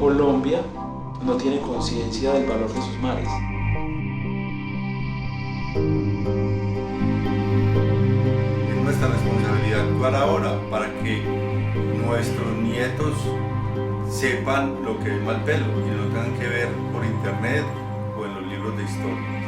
Colombia no tiene conciencia del valor de sus mares. Es nuestra responsabilidad actuar ahora para que nuestros nietos sepan lo que es Malpelo y no tengan que ver por internet o en los libros de historia.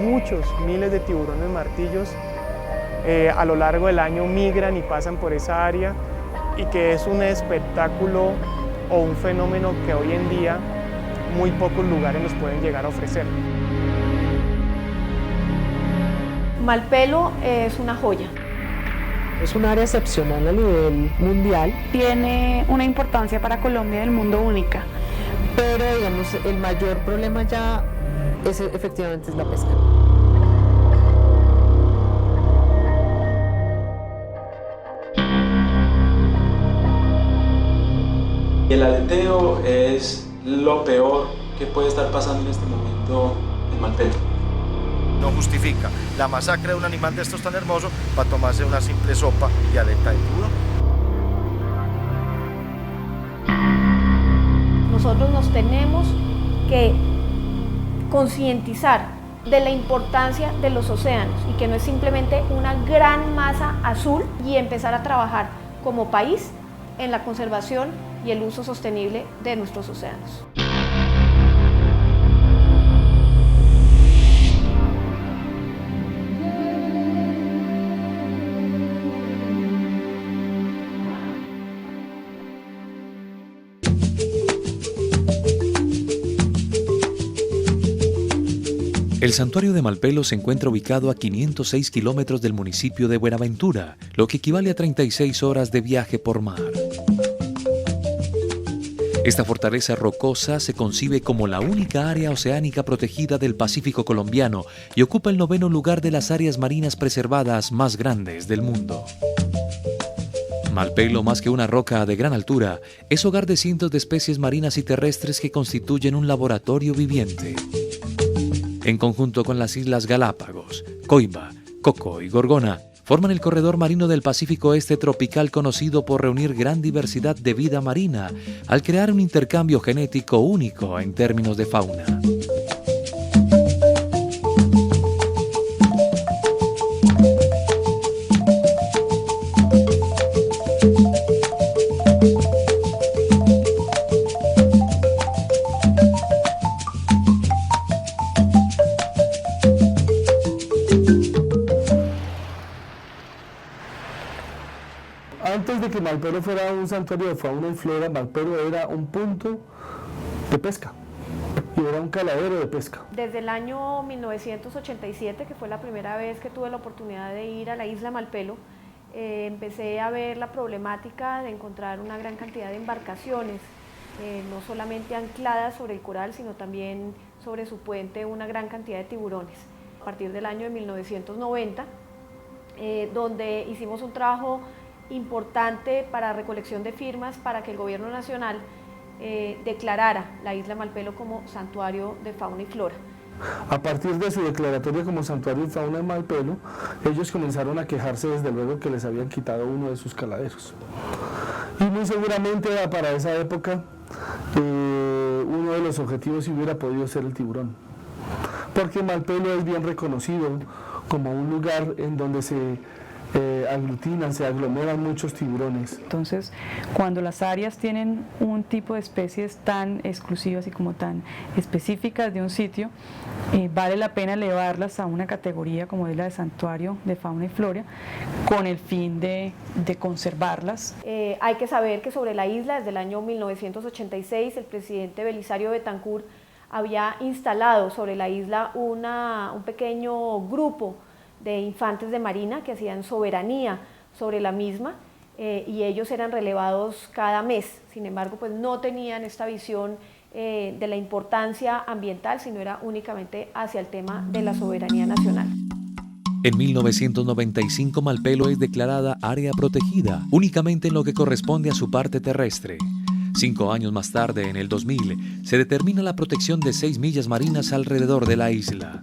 Muchos miles de tiburones martillos a lo largo del año migran y pasan por esa área, y que es un espectáculo o un fenómeno que hoy en día muy pocos lugares nos pueden llegar a ofrecer. Malpelo es una joya. Es un área excepcional a nivel mundial. Tiene una importancia para Colombia y el mundo única. Pero digamos, el mayor problema ya es efectivamente la pesca. El aleteo es lo peor que puede estar pasando en este momento en Malpelo. No justifica la masacre de un animal de estos tan hermoso para tomarse una simple sopa de aleta de tiburón. Nosotros nos tenemos que concientizar de la importancia de los océanos y que no es simplemente una gran masa azul, y empezar a trabajar como país en la conservación y el uso sostenible de nuestros océanos. El santuario de Malpelo se encuentra ubicado a 506 kilómetros del municipio de Buenaventura, lo que equivale a 36 horas de viaje por mar. Esta fortaleza rocosa se concibe como la única área oceánica protegida del Pacífico colombiano y ocupa el 9º lugar de las áreas marinas preservadas más grandes del mundo. Malpelo, más que una roca de gran altura, es hogar de cientos de especies marinas y terrestres que constituyen un laboratorio viviente. En conjunto con las islas Galápagos, Coiba, Coco y Gorgona, forman el corredor marino del Pacífico Este tropical, conocido por reunir gran diversidad de vida marina al crear un intercambio genético único en términos de fauna. Antes de que Malpelo fuera un santuario de fauna y flora, Malpelo era un punto de pesca y era un caladero de pesca. Desde el año 1987, que fue la primera vez que tuve la oportunidad de ir a la isla Malpelo, empecé a ver la problemática de encontrar una gran cantidad de embarcaciones, no solamente ancladas sobre el coral, sino también sobre su puente una gran cantidad de tiburones. A partir del año de 1990, donde hicimos un trabajo importante para recolección de firmas para que el gobierno nacional declarara la isla Malpelo como santuario de fauna y flora. A partir de su declaratoria como santuario de fauna de Malpelo, ellos comenzaron a quejarse desde luego que les habían quitado uno de sus caladeros. Y muy seguramente para esa época uno de los objetivos hubiera podido ser el tiburón, porque Malpelo es bien reconocido como un lugar en donde se aglutinan, se aglomeran muchos tiburones. Entonces, cuando las áreas tienen un tipo de especies tan exclusivas y como tan específicas de un sitio, vale la pena elevarlas a una categoría como es la de santuario de fauna y flora, con el fin de conservarlas. Hay que saber que sobre la isla, desde el año 1986, el presidente Belisario Betancur había instalado sobre la isla un pequeño grupo de infantes de marina que hacían soberanía sobre la misma, y ellos eran relevados cada mes. Sin embargo, pues no tenían esta visión de la importancia ambiental, sino era únicamente hacia el tema de la soberanía nacional. En 1995 Malpelo es declarada área protegida, únicamente en lo que corresponde a su parte terrestre. 5 años más tarde, en el 2000, se determina la protección de 6 millas marinas alrededor de la isla.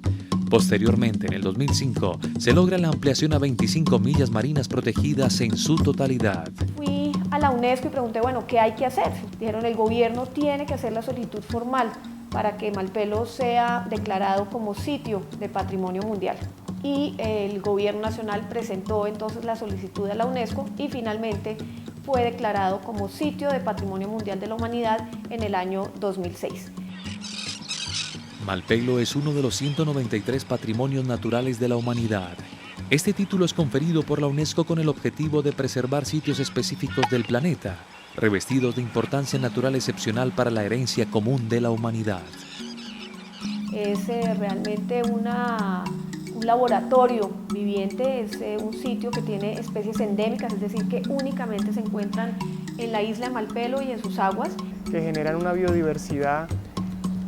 Posteriormente, en el 2005, se logra la ampliación a 25 millas marinas protegidas en su totalidad. Fui a la UNESCO y pregunté, bueno, ¿qué hay que hacer? Dijeron, el gobierno tiene que hacer la solicitud formal para que Malpelo sea declarado como sitio de patrimonio mundial. Y el gobierno nacional presentó entonces la solicitud a la UNESCO y finalmente fue declarado como sitio de patrimonio mundial de la humanidad en el año 2006. Malpelo es uno de los 193 patrimonios naturales de la humanidad. Este título es conferido por la UNESCO con el objetivo de preservar sitios específicos del planeta, revestidos de importancia natural excepcional para la herencia común de la humanidad. Es realmente un laboratorio viviente, es un sitio que tiene especies endémicas, es decir, que únicamente se encuentran en la isla de Malpelo y en sus aguas. Que generan una biodiversidad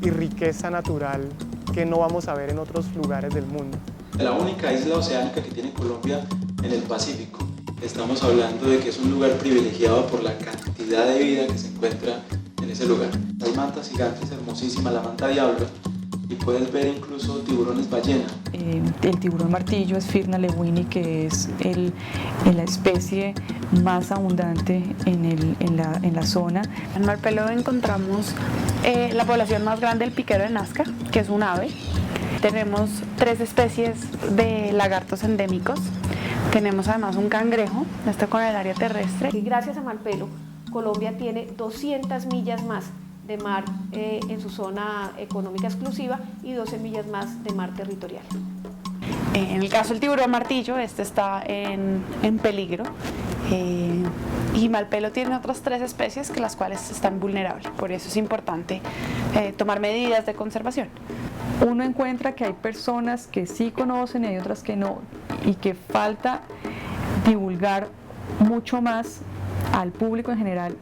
y riqueza natural que no vamos a ver en otros lugares del mundo. La única isla oceánica que tiene Colombia en el Pacífico. Estamos hablando de que es un lugar privilegiado por la cantidad de vida que se encuentra en ese lugar. Hay mantas gigantes hermosísimas, la manta diablo, y puedes ver incluso tiburones ballena. El tiburón martillo es Phryna lewini, que es la especie más abundante en la zona. En Malpelo encontramos la población más grande del piquero de Nazca, que es un ave. Tenemos 3 especies de lagartos endémicos. Tenemos además un cangrejo, esto con el área terrestre. Y gracias a Malpelo, Colombia tiene 200 millas más de mar en su zona económica exclusiva y 12 millas más de mar territorial. En el caso del tiburón martillo, este está en peligro y Malpelo tiene otras 3 especies que las cuales están vulnerables. Por eso es importante tomar medidas de conservación. Uno encuentra que hay personas que sí conocen y hay otras que no, y que falta divulgar mucho más al público en general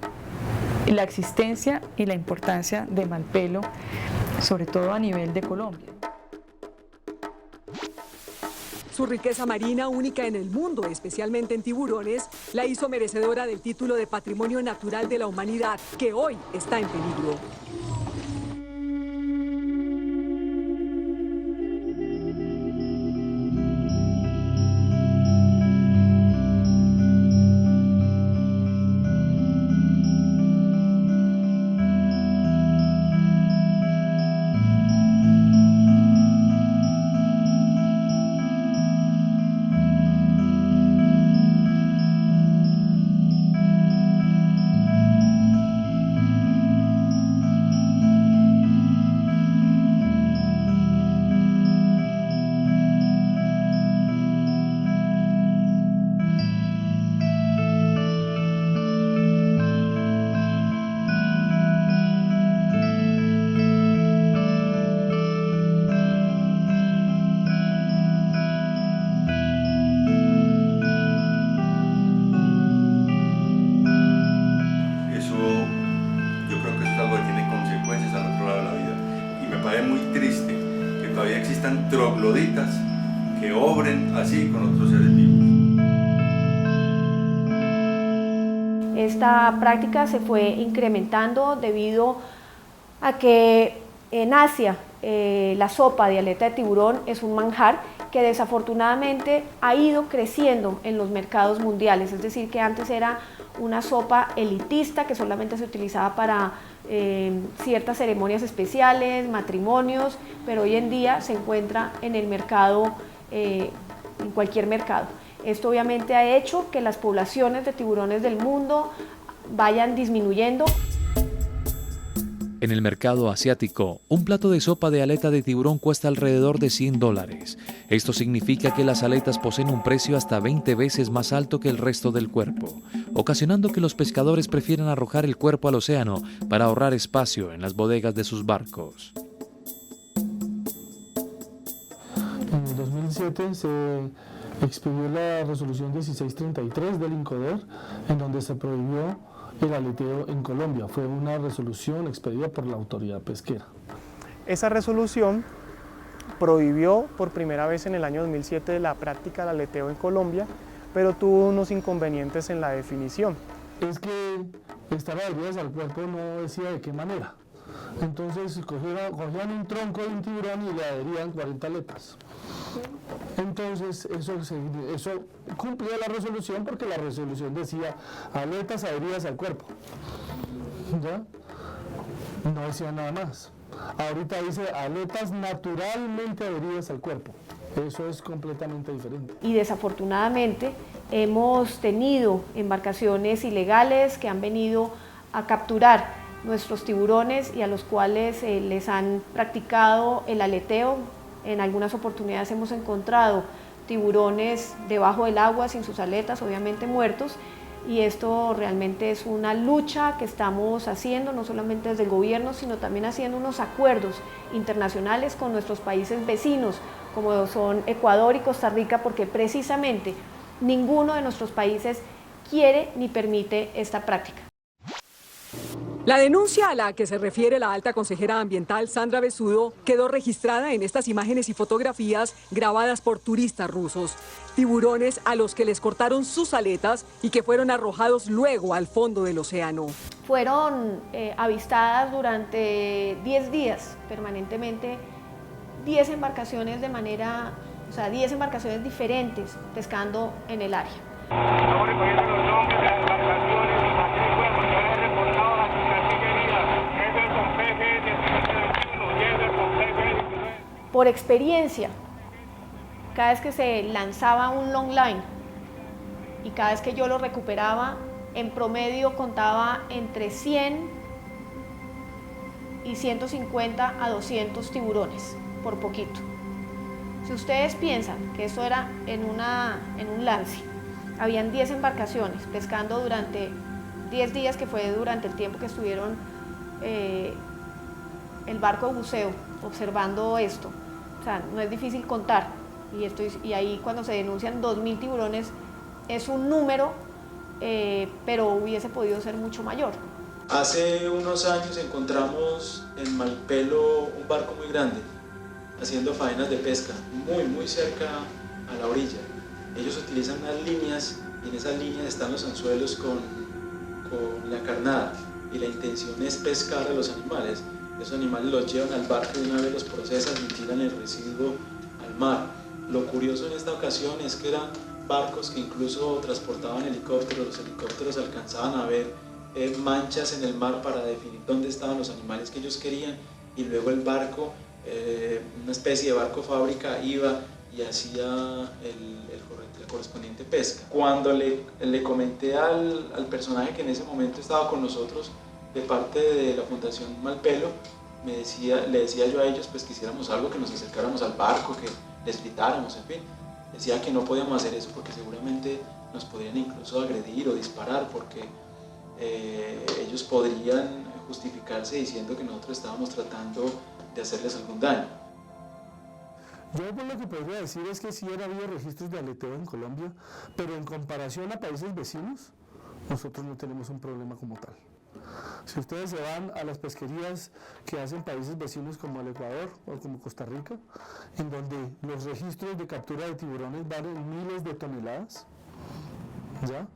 la existencia y la importancia de Malpelo, sobre todo a nivel de Colombia. Su riqueza marina, única en el mundo, especialmente en tiburones, la hizo merecedora del título de Patrimonio Natural de la Humanidad, que hoy está en peligro. trogloditas que obren así con otros seres vivos. Esta práctica se fue incrementando debido a que en Asia la sopa de aleta de tiburón es un manjar que desafortunadamente ha ido creciendo en los mercados mundiales, es decir, que antes era una sopa elitista que solamente se utilizaba para ciertas ceremonias especiales, matrimonios, pero hoy en día se encuentra en el mercado, en cualquier mercado. Esto obviamente ha hecho que las poblaciones de tiburones del mundo vayan disminuyendo. En el mercado asiático, un plato de sopa de aleta de tiburón cuesta alrededor de $100. Esto significa que las aletas poseen un precio hasta 20 veces más alto que el resto del cuerpo, ocasionando que los pescadores prefieran arrojar el cuerpo al océano para ahorrar espacio en las bodegas de sus barcos. En el 2007 se expidió la resolución 1633 del INCODER, en donde se prohibió el aleteo en Colombia. Fue una resolución expedida por la autoridad pesquera. Esa resolución prohibió por primera vez en el año 2007 la práctica del aleteo en Colombia, pero tuvo unos inconvenientes en la definición. Es que estar adheridas al cuerpo no decía de qué manera. Entonces cogían un tronco de un tiburón y le adherían 40 aletas. Entonces eso cumplía la resolución, porque la resolución decía aletas adheridas al cuerpo. ¿Ya? No decía nada más. Ahorita dice aletas naturalmente adheridas al cuerpo. Eso es completamente diferente. Y desafortunadamente hemos tenido embarcaciones ilegales que han venido a capturar nuestros tiburones y a los cuales les han practicado el aleteo. En algunas oportunidades hemos encontrado tiburones debajo del agua sin sus aletas, obviamente muertos, y esto realmente es una lucha que estamos haciendo, no solamente desde el gobierno, sino también haciendo unos acuerdos internacionales con nuestros países vecinos, como son Ecuador y Costa Rica, porque precisamente ninguno de nuestros países quiere ni permite esta práctica. La denuncia a la que se refiere la alta consejera ambiental Sandra Besudo quedó registrada en estas imágenes y fotografías grabadas por turistas rusos. Tiburones a los que les cortaron sus aletas y que fueron arrojados luego al fondo del océano. Fueron avistadas durante 10 días permanentemente 10 embarcaciones 10 embarcaciones diferentes pescando en el área. Estamos recogiendo los nombres de las embarcaciones y matrículas porque han reportado la situación querida. Everton PG 1721 y Everton PG 19. Por experiencia, cada vez que se lanzaba un long line y cada vez que yo lo recuperaba, en promedio contaba entre 100 y 150 a 200 tiburones por poquito. Si ustedes piensan que eso era en un lance, habían 10 embarcaciones pescando durante 10 días, que fue durante el tiempo que estuvieron el barco de buceo observando esto. O sea, no es difícil contar. Y ahí cuando se denuncian 2.000 tiburones es un número, pero hubiese podido ser mucho mayor. Hace unos años encontramos en Malpelo un barco muy grande haciendo faenas de pesca, muy cerca a la orilla. Ellos utilizan unas líneas y en esas líneas están los anzuelos con la carnada, y la intención es pescar a los animales. Esos animales los llevan al barco y una vez los procesan y tiran el residuo al mar. Lo curioso en esta ocasión es que eran barcos que incluso transportaban helicópteros. Los helicópteros alcanzaban a ver manchas en el mar para definir dónde estaban los animales que ellos querían, y luego el barco, una especie de barco fábrica, iba y hacía la correspondiente pesca. Cuando le comenté al personaje que en ese momento estaba con nosotros de parte de la Fundación Malpelo, le decía yo a ellos pues que hiciéramos algo, que nos acercáramos al barco, que les gritáramos, en fin. Decía que no podíamos hacer eso porque seguramente nos podrían incluso agredir o disparar, porque ellos podrían justificarse diciendo que nosotros estábamos tratando de hacerles algún daño. Yo por lo que podría decir es que sí han habido registros de aleteo en Colombia, pero en comparación a países vecinos, nosotros no tenemos un problema como tal. Si ustedes se van a las pesquerías que hacen países vecinos como el Ecuador o como Costa Rica, en donde los registros de captura de tiburones valen miles de toneladas, ¿ya?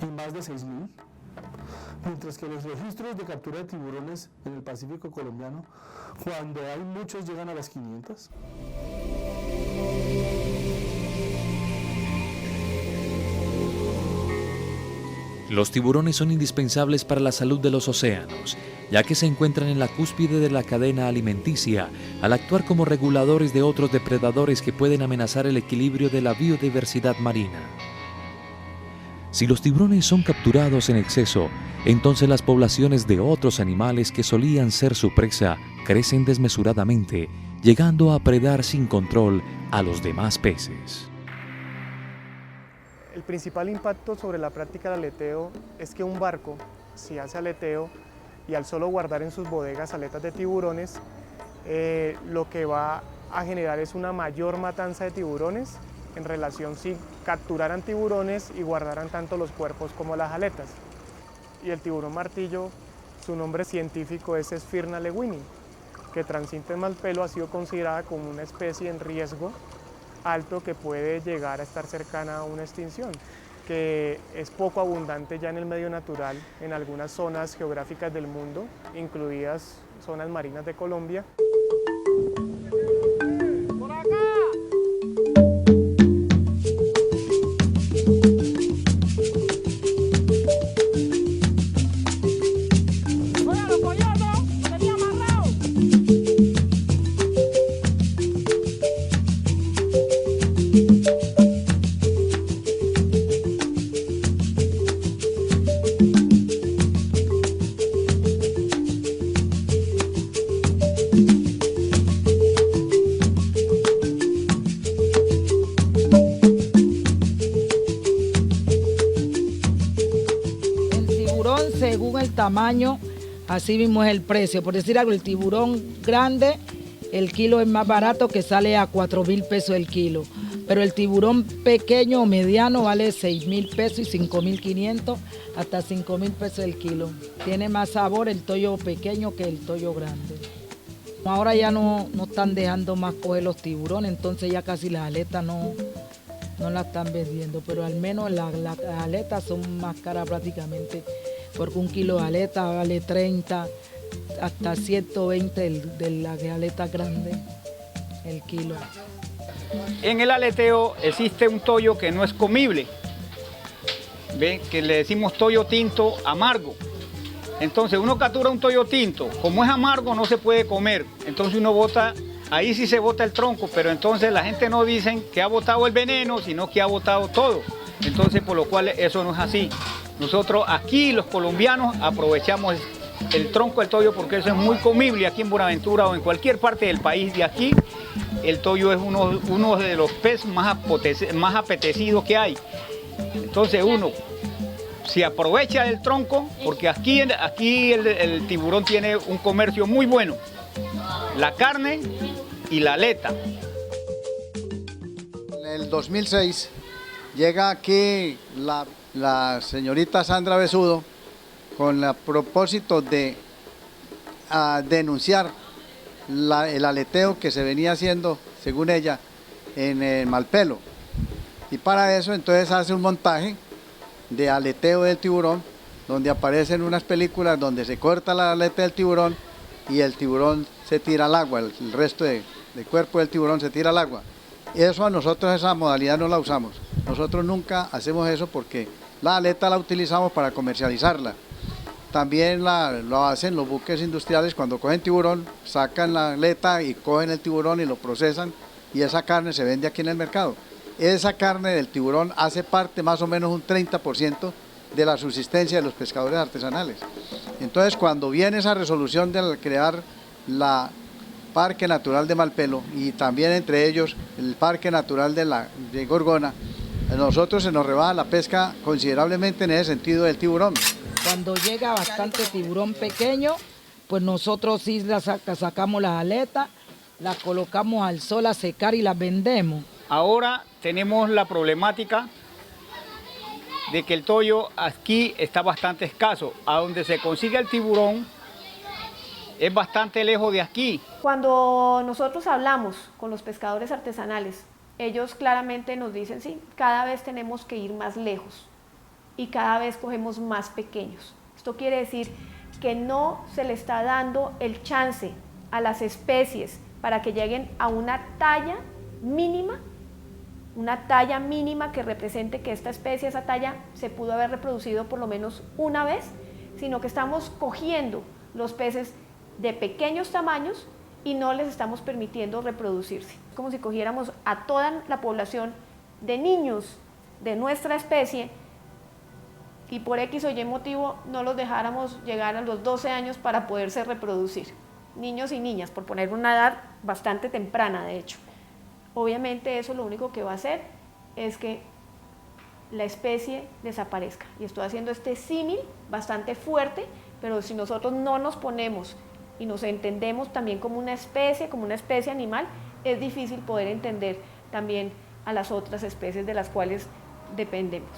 Y más de 6.000, mientras que los registros de captura de tiburones en el Pacífico colombiano, cuando hay muchos, llegan a las 500. Los tiburones son indispensables para la salud de los océanos, ya que se encuentran en la cúspide de la cadena alimenticia, al actuar como reguladores de otros depredadores que pueden amenazar el equilibrio de la biodiversidad marina. Si los tiburones son capturados en exceso, entonces las poblaciones de otros animales que solían ser su presa crecen desmesuradamente, llegando a predar sin control a los demás peces. El principal impacto sobre la práctica del aleteo es que un barco, si hace aleteo y al solo guardar en sus bodegas aletas de tiburones, lo que va a generar es una mayor matanza de tiburones en relación si capturaran tiburones y guardaran tanto los cuerpos como las aletas. Y el tiburón martillo, su nombre científico es Sphyrna lewini, que transita en Malpelo ha sido considerada como una especie en riesgo alto que puede llegar a estar cercana a una extinción, que es poco abundante ya en el medio natural en algunas zonas geográficas del mundo, incluidas zonas marinas de Colombia. Según el tamaño, así mismo es el precio. Por decir algo, el tiburón grande, el kilo es más barato, que sale a 4.000 pesos el kilo. Pero el tiburón pequeño o mediano vale 6.000 pesos y 5.500 hasta 5.000 pesos el kilo. Tiene más sabor el toyo pequeño que el toyo grande. Ahora ya no están dejando más coger los tiburones, entonces ya casi las aletas no las están vendiendo, pero al menos las aletas son más caras prácticamente, porque un kilo de aleta vale 30 hasta 120 de las aletas grandes el kilo. En el aleteo existe un toyo que no es comible, ¿ve? Que le decimos toyo tinto amargo. Entonces uno captura un toyo tinto, como es amargo no se puede comer, entonces uno bota, ahí sí se bota el tronco, pero entonces la gente no dice que ha botado el veneno, sino que ha botado todo. Entonces por lo cual eso no es así. Nosotros aquí los colombianos aprovechamos el tronco del toyo porque eso es muy comible aquí en Buenaventura o en cualquier parte del país de aquí. El toyo es uno de los peces más apetecidos que hay. Entonces uno se aprovecha del tronco porque aquí el tiburón tiene un comercio muy bueno. La carne y la aleta. En el 2006 llega aquí la señorita Sandra Besudo con el propósito de denunciar el aleteo que se venía haciendo, según ella, en el Malpelo. Y para eso entonces hace un montaje de aleteo del tiburón, donde aparecen unas películas donde se corta la aleta del tiburón y el tiburón se tira al agua, el resto del cuerpo del tiburón se tira al agua. Eso a nosotros, esa modalidad no la usamos. Nosotros nunca hacemos eso porque la aleta la utilizamos para comercializarla. También lo hacen los buques industriales cuando cogen tiburón, sacan la aleta y cogen el tiburón y lo procesan y esa carne se vende aquí en el mercado. Esa carne del tiburón hace parte más o menos un 30% de la subsistencia de los pescadores artesanales. Entonces cuando viene esa resolución de crear la Parque Natural de Malpelo y también entre ellos el Parque Natural de Gorgona, a nosotros se nos rebaja la pesca considerablemente en ese sentido del tiburón. Cuando llega bastante tiburón pequeño, pues nosotros sí sacamos las aletas, las colocamos al sol a secar y las vendemos. Ahora tenemos la problemática de que el toyo aquí está bastante escaso. A donde se consigue el tiburón es bastante lejos de aquí. Cuando nosotros hablamos con los pescadores artesanales, ellos claramente nos dicen, sí, cada vez tenemos que ir más lejos y cada vez cogemos más pequeños. Esto quiere decir que no se le está dando el chance a las especies para que lleguen a una talla mínima que represente que esta especie, esa talla, se pudo haber reproducido por lo menos una vez, sino que estamos cogiendo los peces de pequeños tamaños y no les estamos permitiendo reproducirse. Como si cogiéramos a toda la población de niños de nuestra especie y por X o Y motivo no los dejáramos llegar a los 12 años para poderse reproducir. Niños y niñas, por poner una edad bastante temprana, de hecho. Obviamente eso lo único que va a hacer es que la especie desaparezca. Y estoy haciendo este símil bastante fuerte, pero si nosotros no nos ponemos y nos entendemos también como una especie animal, es difícil poder entender también a las otras especies de las cuales dependemos.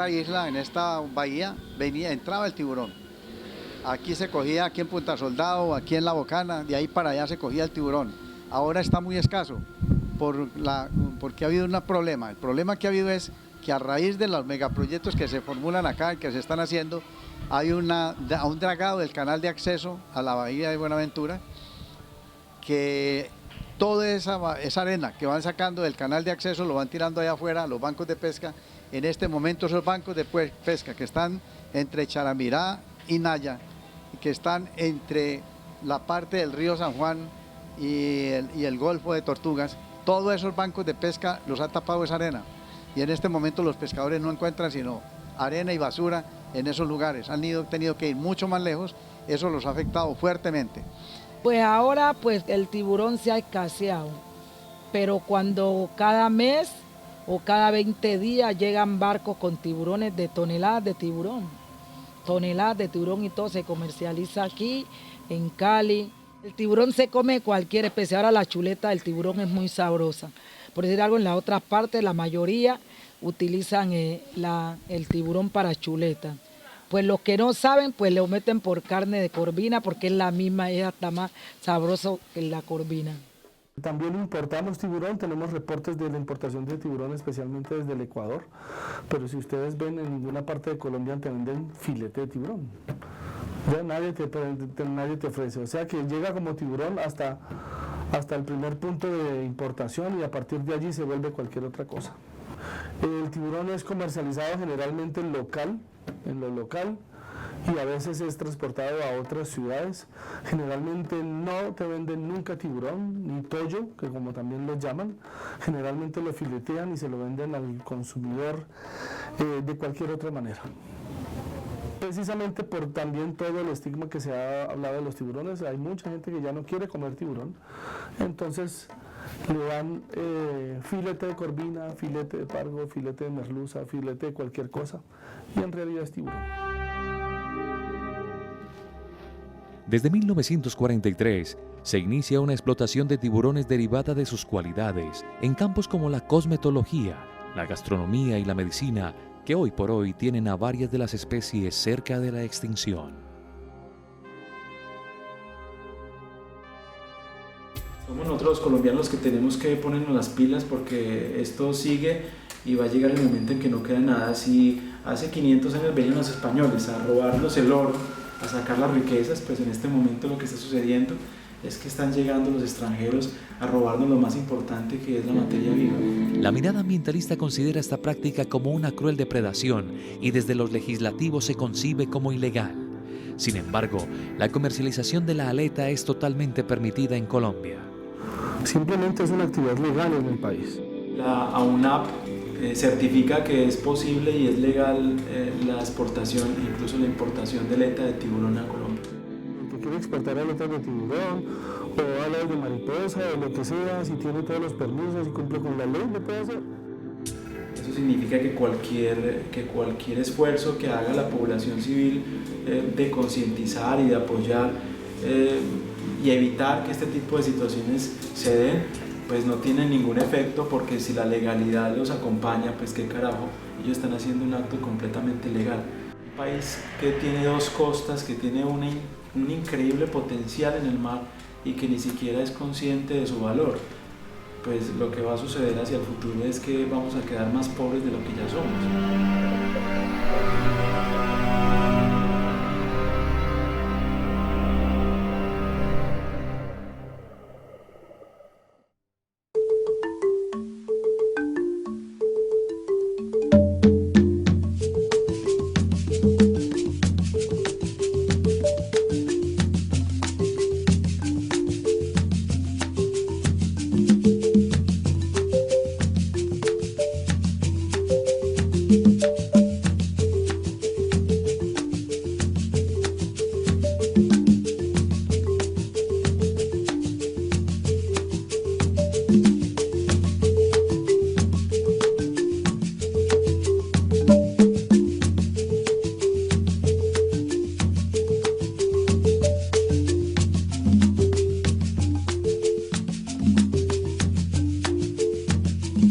esta isla, en esta bahía, entraba el tiburón. Aquí se cogía, aquí en Punta Soldado, aquí en La Bocana, de ahí para allá se cogía el tiburón. Ahora está muy escaso porque ha habido un problema. El problema que ha habido es que a raíz de los megaproyectos que se formulan acá y que se están haciendo, hay un dragado del canal de acceso a la bahía de Buenaventura, que toda esa arena que van sacando del canal de acceso lo van tirando allá afuera a los bancos de pesca. En este momento esos bancos de pesca que están entre Charamirá y Naya, que están entre la parte del río San Juan y el Golfo de Tortugas, todos esos bancos de pesca los ha tapado esa arena. Y en este momento los pescadores no encuentran sino arena y basura en esos lugares. Han tenido que ir mucho más lejos, eso los ha afectado fuertemente. Pues ahora pues el tiburón se ha escaseado, pero cuando cada mes o cada 20 días llegan barcos con tiburones de toneladas de tiburón y todo se comercializa aquí en Cali. El tiburón se come cualquier especie, ahora la chuleta del tiburón es muy sabrosa. Por decir algo, en las otras partes la mayoría utilizan el tiburón para chuleta. Pues los que no saben, pues lo meten por carne de corvina porque es la misma, es hasta más sabroso que la corvina. También importamos tiburón, tenemos reportes de la importación de tiburón especialmente desde el Ecuador, pero si ustedes ven en ninguna parte de Colombia te venden filete de tiburón. Ya nadie te ofrece, o sea que llega como tiburón hasta el primer punto de importación y a partir de allí se vuelve cualquier otra cosa. El tiburón es comercializado generalmente en lo local y a veces es transportado a otras ciudades. Generalmente no te venden nunca tiburón ni pollo, que como también lo llaman. Generalmente lo filetean y se lo venden al consumidor de cualquier otra manera. Precisamente por también todo el estigma que se ha hablado de los tiburones, hay mucha gente que ya no quiere comer tiburón, entonces le dan filete de corvina, filete de pargo, filete de merluza, filete de cualquier cosa, y en realidad es tiburón. Desde 1943 se inicia una explotación de tiburones derivada de sus cualidades en campos como la cosmetología, la gastronomía y la medicina, que hoy por hoy tienen a varias de las especies cerca de la extinción. Somos nosotros los colombianos los que tenemos que ponernos las pilas porque esto sigue y va a llegar el momento en que no queda nada. Si hace 500 años venían los españoles a robarnos el oro, a sacar las riquezas, pues en este momento lo que está sucediendo es que están llegando los extranjeros a robarnos lo más importante, que es la materia viva. La mirada ambientalista considera esta práctica como una cruel depredación y desde los legislativos se concibe como ilegal. Sin embargo, la comercialización de la aleta es totalmente permitida en Colombia. Simplemente es una actividad legal en el país. La AUNAP certifica que es posible y es legal la exportación e incluso la importación de aleta de tiburón a Colombia. El que quiere exportar aletas de tiburón o alas de mariposa o lo que sea, si tiene todos los permisos y cumple con la ley, lo puede hacer. Eso significa que cualquier esfuerzo que haga la población civil de concientizar y de apoyar y evitar que este tipo de situaciones se den, pues no tiene ningún efecto, porque si la legalidad los acompaña, pues qué carajo, ellos están haciendo un acto completamente legal. Un país que tiene dos costas, que tiene un increíble potencial en el mar y que ni siquiera es consciente de su valor, pues lo que va a suceder hacia el futuro es que vamos a quedar más pobres de lo que ya somos.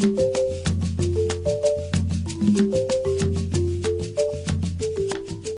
Thank you.